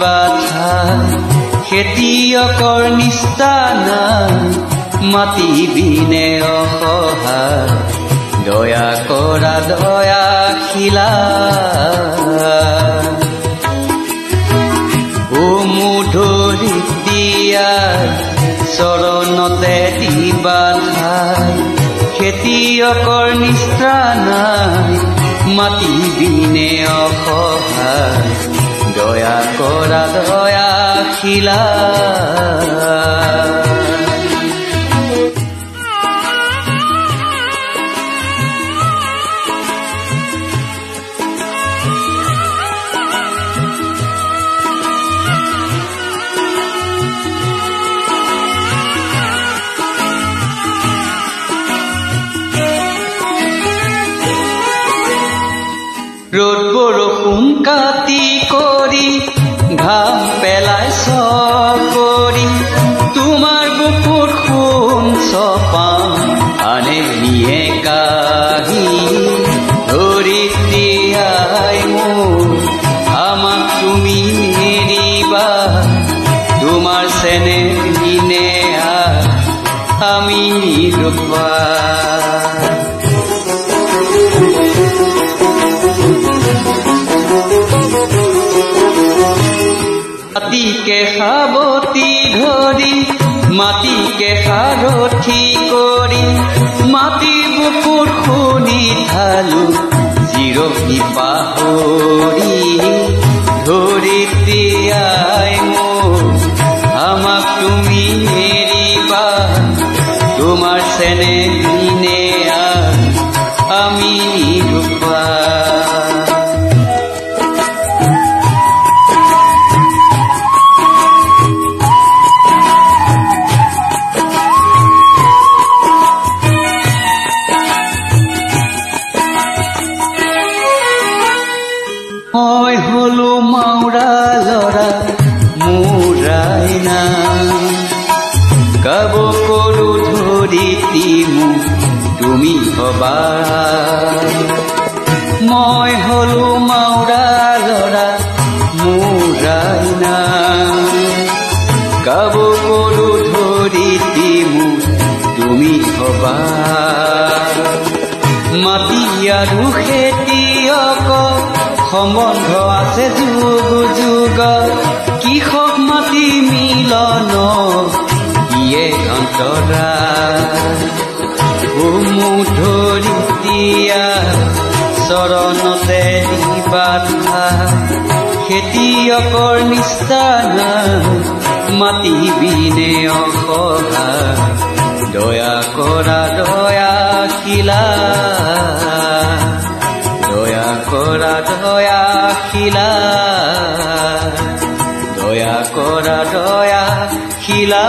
বাধা খেতিয়কৰ নিষ্ঠা নাই মাটি বিনে অসহায় দয়া কৰা দয়াশীলা ও মুধৰি দিয়াৰ চৰণতে দিবা ঠাই খেতিয়কৰ নিষ্ঠা নাই মাটি বিনে অসহায় দয়া কৰা দয়াশীলা ৰ'দ বৰষুণ কাটি কৰি ঘাম পেলাই চকৰি তোমাৰ বুকুত সোণ চপাম আনে নিয়ে কাহি ধৰিত্ৰীয়াই মোৰ আমাক তুমি নেৰিবা তোমাৰ চেনেহ বিনে আমি নিৰুপা মাটিকে সাৱটি ধৰি মাটিকে সাৰথি কৰি মাটি বুকুত শুনি ঢালো জিৰণি পাহৰি ধৰিত্ৰীয়াই মোৰ আমাক তুমি নেৰিবা তোমাৰ চেনেহ বিনে আমি নিৰুপা মই হলো মাউৰা লৰা মোৰাই না গাব কৰো ধৰিত্ৰী মোক তুমি হবা মই হলো মাউৰা লৰা মোৰাই না গাব কৰো ধৰিত্ৰী মোক তুমি হবা মাটি আৰু খেতিয়ক সম্বন্ধ আছে যুগ যুগ কৃষক মাটি মিলন ইয়ে অন্তৰা ও মুধৰিত্ৰীয়া চৰণতে দিবা খেতিয়কৰ নিষ্ঠা নাই মাটি বিনে অসহায় দয়া কৰা দয়াশীলা দয়া কৰা দয়াশীলা দয়া কৰা দয়াশীলা